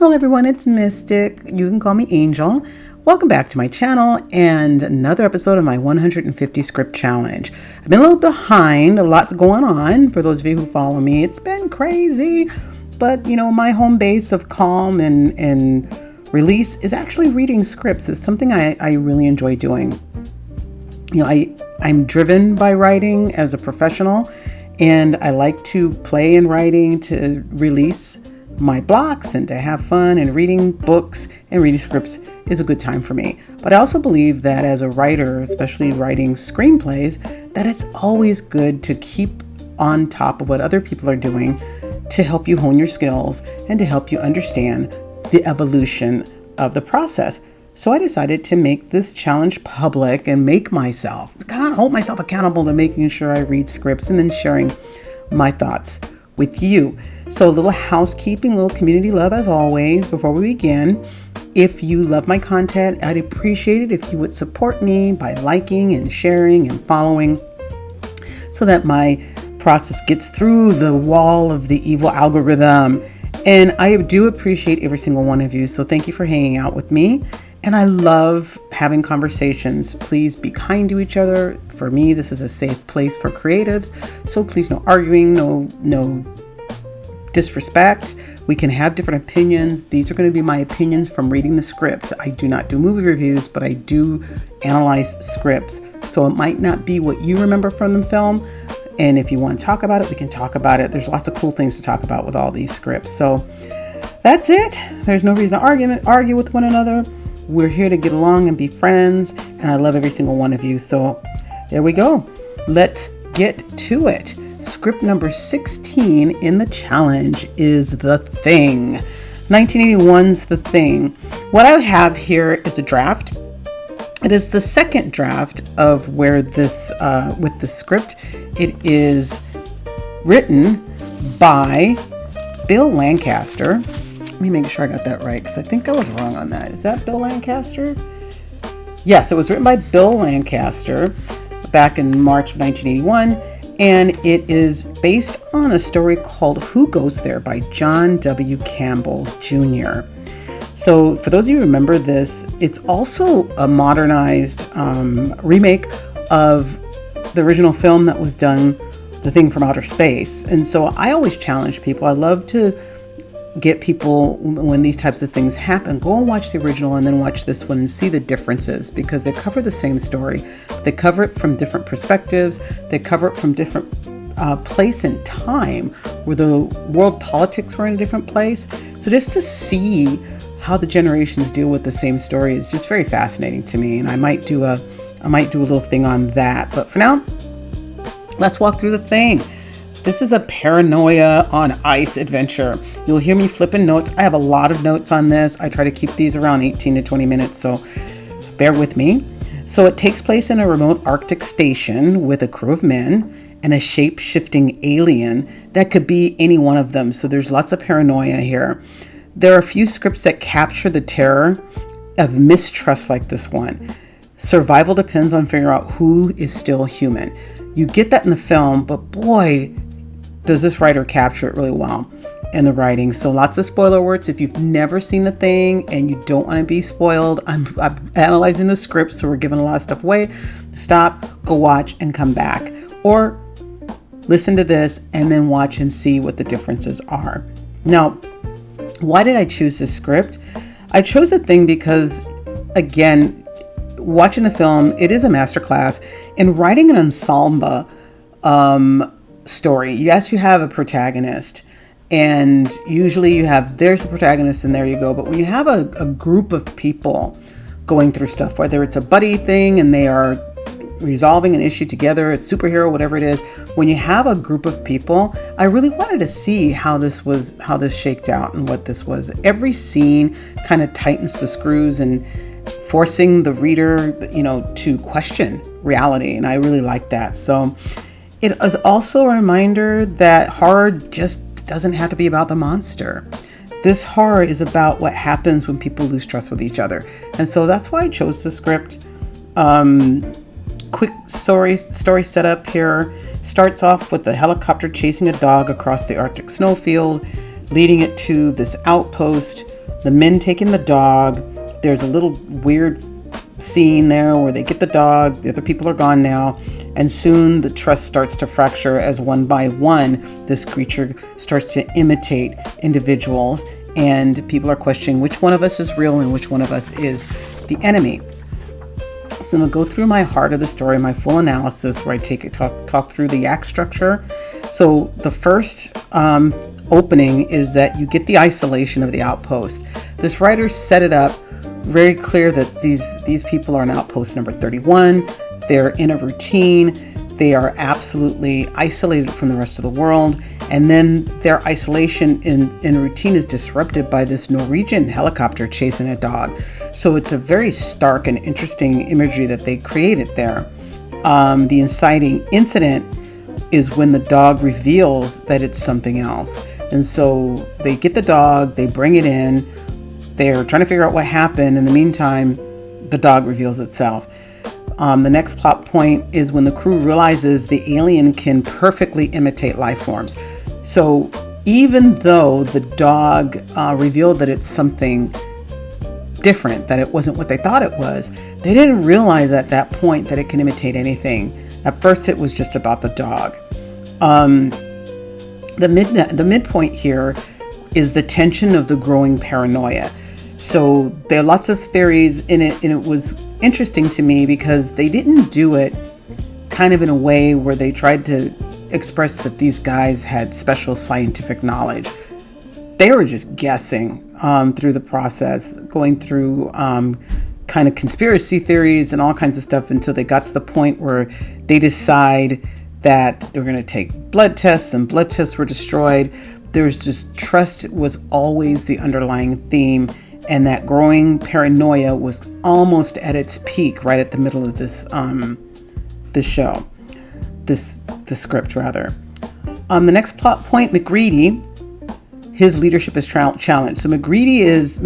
Well, everyone, it's Mystic. You can call me Angel. Welcome back to my channel and another episode of my 150 script challenge. I've been a little behind, a lot going on. For those of you who follow me, it's been crazy. But, my home base of calm and release is actually reading scripts. It's something I really enjoy doing. I'm driven by writing as a professional, and I like to play in writing to release my blocks and to have fun, and reading books and reading scripts is a good time for me. But I also believe that as a writer, especially writing screenplays, that it's always good to keep on top of what other people are doing to help you hone your skills and to help you understand the evolution of the process. So I decided to make this challenge public and hold myself accountable to making sure I read scripts and then sharing my thoughts with you. So a little housekeeping, a little community love as always before we begin. If you love my content, I'd appreciate it if you would support me by liking and sharing and following so that my process gets through the wall of the evil algorithm. And I do appreciate every single one of you. So thank you for hanging out with me. And I love having conversations. Please be kind to each other. For me, this is a safe place for creatives. So please, no arguing, no disrespect. We can have different opinions. These are going to be my opinions from reading the script. I do not do movie reviews, but I do analyze scripts. So it might not be what you remember from the film. And if you want to talk about it, we can talk about it. There's lots of cool things to talk about with all these scripts. So that's it. There's no reason to argue with one another. We're here to get along and be friends, and I love every single one of you. So there we go. Let's get to it. Script number 16 in the challenge is The Thing. 1981's The Thing. What I have here is a draft. It is the second draft of where this, with the script. It is written by Bill Lancaster. Let me make sure I got that right, because I think I was wrong on that. Is that Bill Lancaster? Yes, it was written by Bill Lancaster back in March of 1981, and it is based on a story called Who Goes There by John W. Campbell Jr. So for those of you who remember this, it's also a modernized remake of the original film that was done, The Thing from Outer Space. And so I always challenge people. I love to get people, when these types of things happen, go and watch the original and then watch this one and see the differences, because they cover the same story. They cover it from different perspectives. They cover it from different place and time where the world politics were in a different place. So just to see how the generations deal with the same story is just very fascinating to me. And I might do a little thing on that. But for now, let's walk through The Thing. This is a paranoia on ice adventure. You'll hear me flipping notes. I have a lot of notes on this. I try to keep these around 18 to 20 minutes, so bear with me. So it takes place in a remote Arctic station with a crew of men and a shape-shifting alien that could be any one of them. So there's lots of paranoia here. There are a few scripts that capture the terror of mistrust like this one. Survival depends on figuring out who is still human. You get that in the film, but boy, does this writer capture it really well in the writing. So lots of spoiler words. If you've never seen The Thing and you don't want to be spoiled, I'm analyzing the script, so we're giving a lot of stuff away. Stop, go watch, and come back. Or listen to this and then watch and see what the differences are. Now, why did I choose this script? I chose The Thing because, again, watching the film, it is a masterclass in writing an ensemble story. Yes, you have a protagonist, and usually there's the protagonist and there you go. But when you have a group of people going through stuff, whether it's a buddy thing and they are resolving an issue together, a superhero, whatever it is, when you have a group of people, I really wanted to see how this shaked out and what this was. Every scene kind of tightens the screws and forcing the reader, to question reality. And I really like that. So it is also a reminder that horror just doesn't have to be about the monster. This horror is about what happens when people lose trust with each other. And so that's why I chose the script. Quick story setup here. Starts off with a helicopter chasing a dog across the Arctic snowfield, leading it to this outpost. the men taking the dog. There's a little weird scene there where they get the dog, the other people are gone now, and soon the trust starts to fracture as one by one this creature starts to imitate individuals, and people are questioning which one of us is real and which one of us is the enemy. So I'm going to go through my heart of the story, my full analysis, where I talk through the act structure. So the first opening is that you get the isolation of the outpost. This writer set it up very clear that these people are on outpost number 31. They're in a routine. They are absolutely isolated from the rest of the world. And then their isolation in routine is disrupted by this Norwegian helicopter chasing a dog. So it's a very stark and interesting imagery that they created there. The inciting incident is when the dog reveals that it's something else. And so they get the dog, they bring it in, they're trying to figure out what happened. In the meantime, the dog reveals itself. The next plot point is when the crew realizes the alien can perfectly imitate life forms. So even though the dog revealed that it's something different, that it wasn't what they thought it was, they didn't realize at that point that it can imitate anything. At first, it was just about the dog. The midpoint here is the tension of the growing paranoia. So there are lots of theories in it, and it was interesting to me because they didn't do it kind of in a way where they tried to express that these guys had special scientific knowledge. They were just guessing through the process, going through kind of conspiracy theories and all kinds of stuff until they got to the point where they decide that they're going to take blood tests, and blood tests were destroyed. There's just trust was always the underlying theme, and that growing paranoia was almost at its peak right at the middle of this script rather. The next plot point, McGreedy, his leadership is challenged. So McGreedy is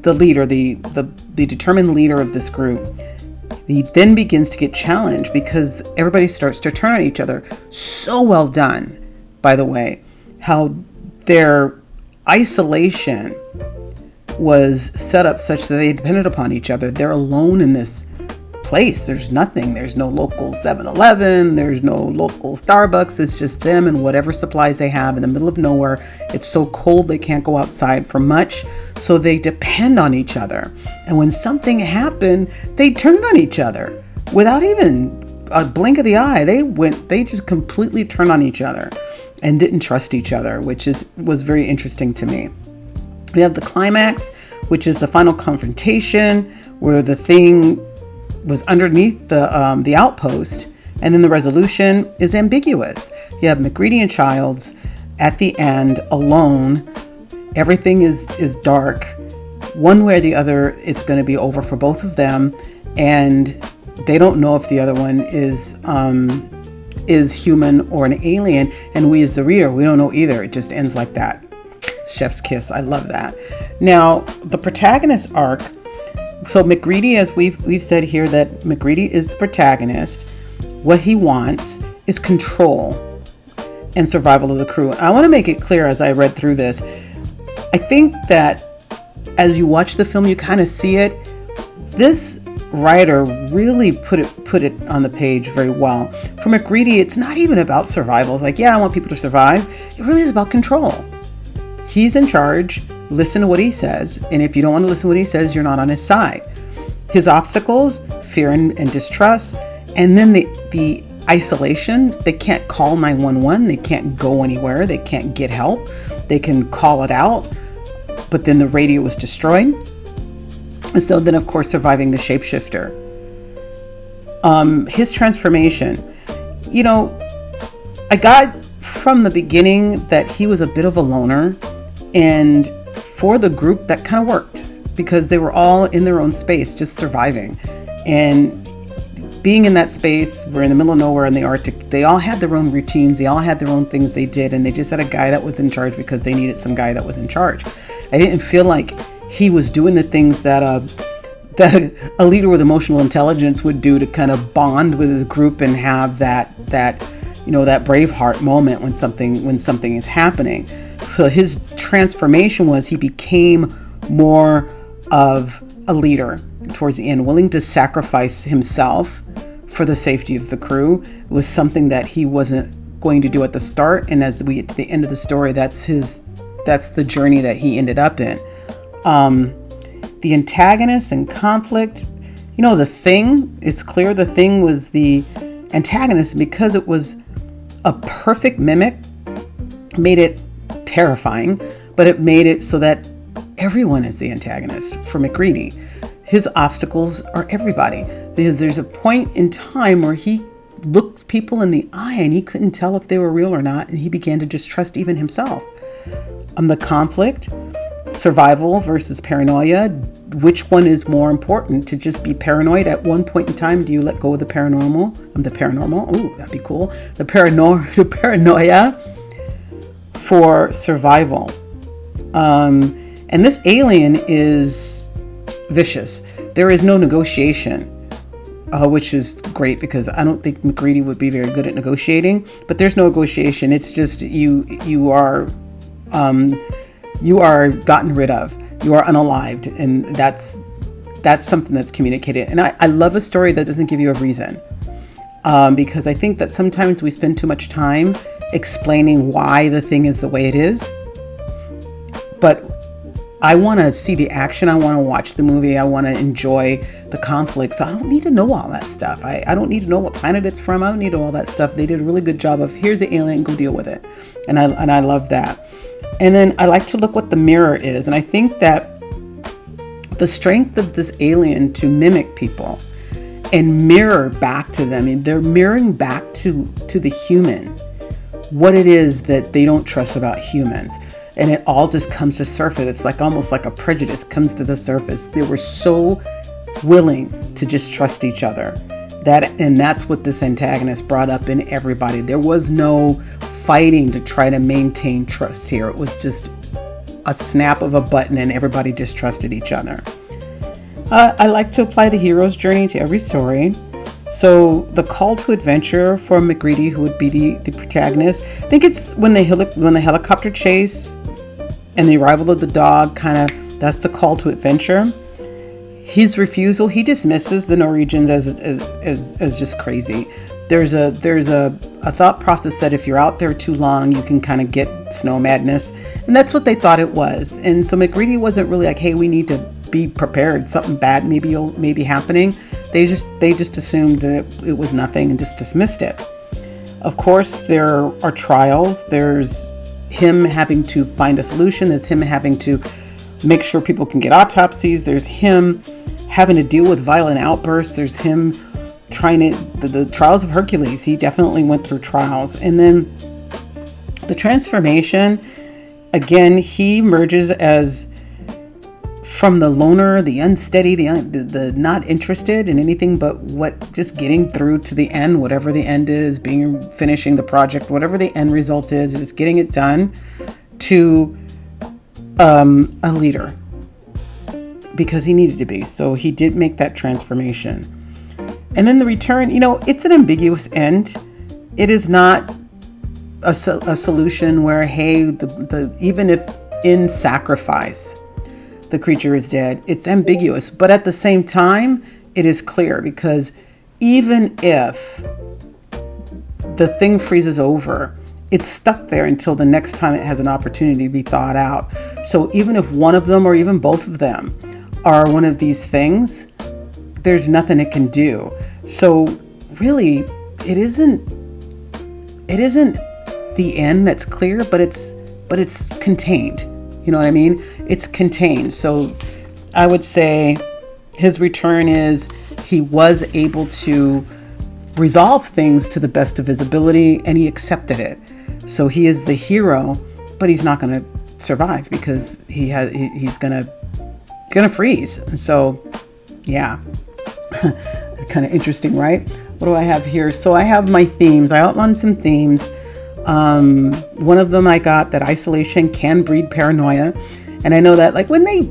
the leader, the determined leader of this group. He then begins to get challenged because everybody starts to turn on each other. So well done, by the way, how their isolation was set up such that they depended upon each other. They're alone in this place. There's nothing. There's no local 7-Eleven. There's no local Starbucks. It's just them and whatever supplies they have in the middle of nowhere. It's so cold they can't go outside for much. So they depend on each other. And when something happened, they turned on each other without even a blink of the eye. They just completely turned on each other and didn't trust each other, which was very interesting to me. We have the climax, which is the final confrontation where the thing was underneath the outpost, and then the resolution is ambiguous. You have McGreedy and Childs at the end alone. Everything is dark. One way or the other, it's going to be over for both of them, and they don't know if the other one is human or an alien, and we as the reader, we don't know either. It just ends like that. Chef's kiss. I love that. Now, the protagonist arc. So McGreedy, as we've said here, that McGreedy is the protagonist. What he wants is control and survival of the crew. I want to make it clear as I read through this. I think that as you watch the film, you kind of see it. This writer really put it on the page very well. For McGreedy, it's not even about survival. It's like, yeah, I want people to survive. It really is about control. He's in charge. Listen to what he says. And if you don't want to listen to what he says, you're not on his side. His obstacles, fear and distrust. And then the isolation. They can't call 911. They can't go anywhere. They can't get help. They can call it out. But then the radio was destroyed. And so then, of course, surviving the shapeshifter. His transformation. I got from the beginning that he was a bit of a loner. And for the group, that kind of worked because they were all in their own space, just surviving. And being in that space, we're in the middle of nowhere in the Arctic, they all had their own routines. They all had their own things they did. And they just had a guy that was in charge because they needed some guy that was in charge. I didn't feel like he was doing the things that a leader with emotional intelligence would do to kind of bond with his group and have that Braveheart moment when something is happening. So his transformation was he became more of a leader towards the end, willing to sacrifice himself for the safety of the crew. It was something that he wasn't going to do at the start, and as we get to the end of the story, that's the journey that he ended up in. The antagonist and conflict, the Thing, it's clear the Thing was the antagonist because it was a perfect mimic, made it terrifying, but it made it so that everyone is the antagonist for McReady. His obstacles are everybody, because there's a point in time where he looked people in the eye and he couldn't tell if they were real or not, and he began to distrust even himself. The conflict, survival versus paranoia. Which one is more important? To just be paranoid at one point in time? Do you let go of the paranormal? Ooh, that'd be cool. The paranoia for survival. And this alien is vicious. There is no negotiation, which is great because I don't think McReady would be very good at negotiating. But there's no negotiation. It's just you are gotten rid of. You are unalived, and that's something that's communicated. And I love a story that doesn't give you a reason, because I think that sometimes we spend too much time explaining why the thing is the way it is. But I want to see the action. I want to watch the movie. I want to enjoy the conflict. So I don't need to know all that stuff. I don't need to know what planet it's from. I don't need to know all that stuff. They did a really good job of, here's the alien, go deal with it. And I love that. And then I like to look what the mirror is. And I think that the strength of this alien to mimic people and mirror back to them, and they're mirroring back to the human what it is that they don't trust about humans. And it all just comes to surface. It's like almost like a prejudice comes to the surface. They were so willing to just trust each other. And that's what this antagonist brought up in everybody. There was no fighting to try to maintain trust here. It was just a snap of a button and everybody just trusted each other. I like to apply the hero's journey to every story. So the call to adventure for McReady, who would be the protagonist, I think it's when the helicopter chase and the arrival of the dog, that's the call to adventure. His refusal, he dismisses the Norwegians as just crazy. There's a thought process that if you're out there too long, you can kind of get snow madness, and that's what they thought it was. And so McReady wasn't really like, hey, we need to be prepared. Something bad may be happening. They just assumed that it was nothing and just dismissed it. Of course, there are trials. There's him having to find a solution. There's him having to make sure people can get autopsies. There's him having to deal with violent outbursts. There's him trying the trials of Hercules. He definitely went through trials. And then the transformation, again, he emerges as from the loner, the unsteady, the not interested in anything but just getting through to the end, whatever the end is, finishing the project, whatever the end result is, just getting it done, to a leader, because he needed to be. So he did make that transformation. And then the return, it's an ambiguous end. It is not a solution where, hey, even if in sacrifice the creature is dead, it's ambiguous. But at the same time, it is clear, because even if the thing freezes over, it's stuck there until the next time it has an opportunity to be thawed out. So even if one of them or even both of them are one of these things, there's nothing it can do. So really, it isn't the end that's clear, but it's contained. You know what I mean? It's contained. So I would say his return is he was able to resolve things to the best of his ability, and he accepted it. So he is the hero, but he's not going to survive because he's gonna freeze. And so, yeah, kind of interesting, right? What do I have here? So I have my themes. I outlined some themes. One of them I got that isolation can breed paranoia. And I know that, like, when they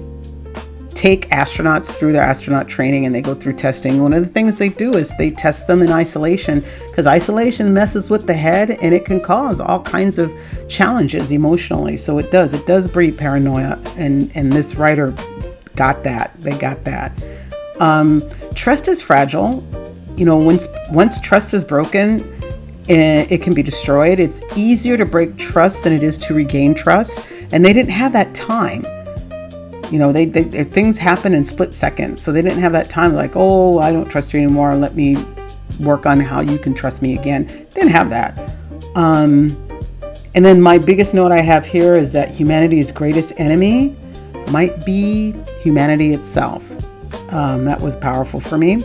take astronauts through their astronaut training and they go through testing. One of the things they do is they test them in isolation, because isolation messes with the head and it can cause all kinds of challenges emotionally. So it does breed paranoia, and this writer got that. They got that. Trust is fragile. Once trust is broken, it can be destroyed. It's easier to break trust than it is to regain trust. And they didn't have that time. Things happen in split seconds. So they didn't have that time like, oh, I don't trust you anymore. Let me work on how you can trust me again. Didn't have that. And then my biggest note I have here is that humanity's greatest enemy might be humanity itself. That was powerful for me.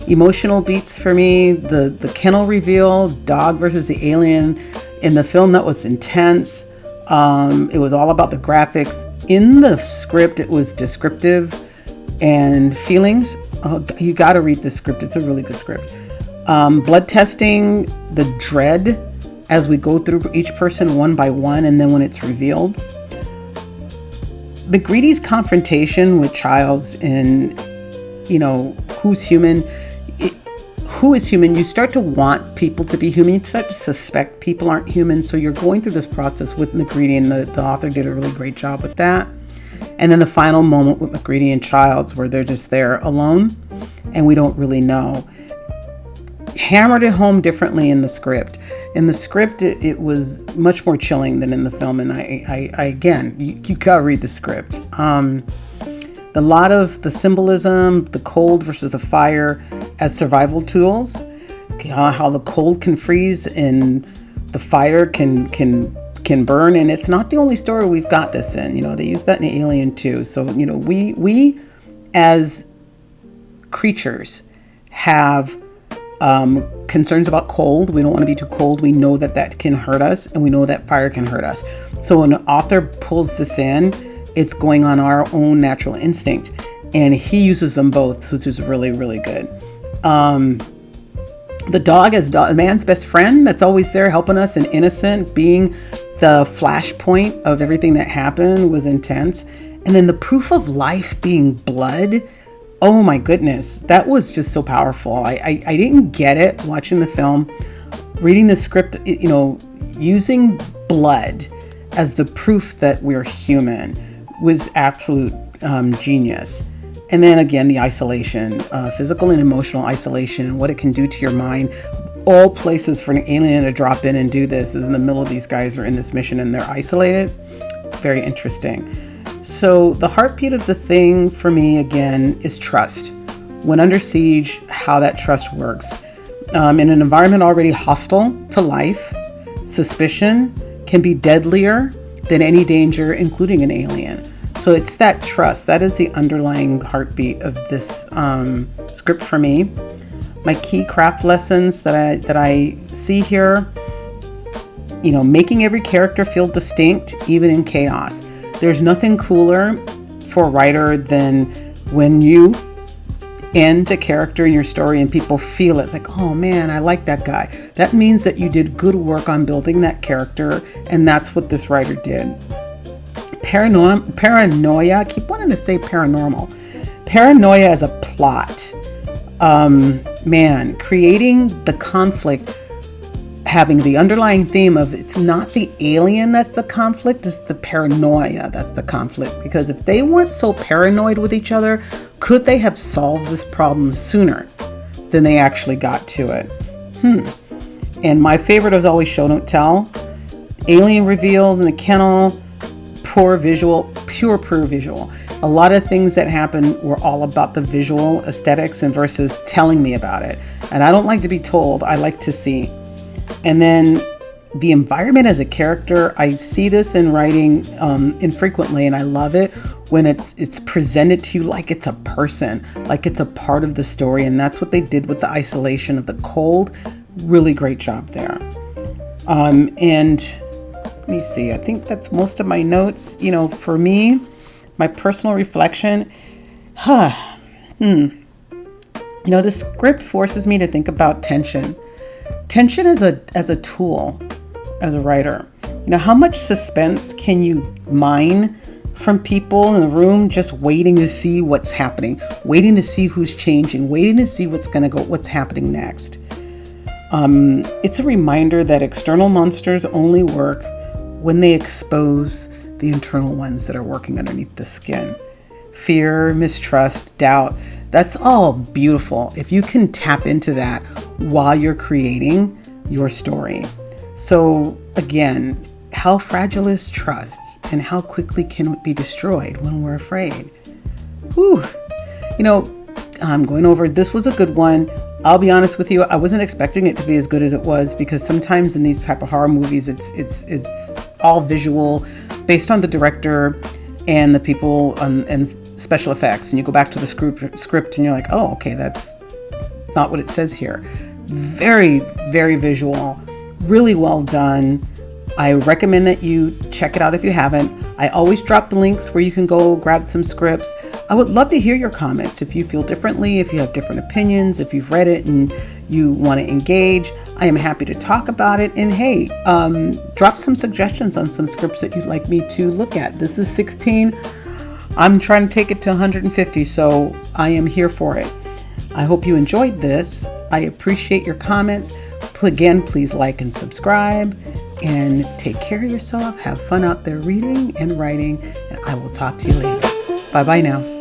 Emotional beats for me, the kennel reveal, dog versus the alien. In the film, that was intense. It was all about the graphics. In the script, it was descriptive and feelings. You got to read the script. It's a really good script. Blood testing, the dread as we go through each person one by one, and then when it's revealed. McGreedy's confrontation with Childs in, who's human. Who is human? You start to want people to be human. You start to suspect people aren't human. So you're going through this process with McGreedy, and the author did a really great job with that. And then the final moment with McGreedy and Childs, where they're just there alone and we don't really know. Hammered it home differently in the script. In the script, it was much more chilling than in the film. And I again, you gotta read the script. A lot of the symbolism, the cold versus the fire as survival tools, how the cold can freeze and the fire can burn. And it's not the only story we've got this in. They use that in Alien too. So, we as creatures have concerns about cold. We don't want to be too cold. We know that can hurt us, and we know that fire can hurt us. So when an author pulls this in, it's going on our own natural instinct, and he uses them both, which is really, really good. The dog as a man's best friend, that's always there helping us and innocent, being the flashpoint of everything that happened, was intense. And then the proof of life being blood. Oh my goodness, that was just so powerful. I didn't get it watching the film. Reading the script, using blood as the proof that we're human was absolute genius. And then again, the isolation, physical and emotional isolation, what it can do to your mind. All places for an alien to drop in and do this is in the middle of these guys are in this mission and they're isolated. Very interesting. So the heartbeat of the thing for me, again, is trust. When under siege, how that trust works. In an environment already hostile to life, suspicion can be deadlier than any danger, including an alien. So it's that trust. That is the underlying heartbeat of this script for me. My key craft lessons that I see here, making every character feel distinct, even in chaos. There's nothing cooler for a writer than when you end a character in your story and people feel it. It's like, oh man, I like that guy. That means that you did good work on building that character, and that's what this writer did. Paranoia, I keep wanting to say paranormal. Paranoia as a plot. Creating the conflict, having the underlying theme of it's not the alien that's the conflict, it's the paranoia that's the conflict. Because if they weren't so paranoid with each other, could they have solved this problem sooner than they actually got to it? And my favorite was always show don't tell. Alien reveals in the kennel, pure visual. A lot of things that happen were all about the visual aesthetics and versus telling me about it. And I don't like to be told, I like to see. And then the environment as a character, I see this in writing infrequently, and I love it when it's presented to you like it's a person, like it's a part of the story. And that's what they did with the isolation of the cold. Really great job there. And let me see, I think that's most of my notes. For me, my personal reflection, the script forces me to think about tension. Tension as a tool, as a writer. How much suspense can you mine from people in the room just waiting to see what's happening, waiting to see who's changing, waiting to see what's happening next. It's a reminder that external monsters only work when they expose the internal ones that are working underneath the skin. Fear, mistrust, doubt, that's all beautiful if you can tap into that while you're creating your story. So again, how fragile is trust and how quickly can it be destroyed when we're afraid? Whew. I'm going over, this was a good one. I'll be honest with you, I wasn't expecting it to be as good as it was, because sometimes in these type of horror movies, it's all visual, based on the director and the people and special effects. And you go back to the script and you're like, oh, okay, that's not what it says here. Very, very visual, really well done. I recommend that you check it out if you haven't. I always drop the links where you can go grab some scripts. I would love to hear your comments. If you feel differently, if you have different opinions, if you've read it and you want to engage, I am happy to talk about it. And hey, drop some suggestions on some scripts that you'd like me to look at. This is 16. I'm trying to take it to 150, so I am here for it. I hope you enjoyed this. I appreciate your comments. Again, please like and subscribe. And take care of yourself. Have fun out there reading and writing. And I will talk to you later. Bye-bye now.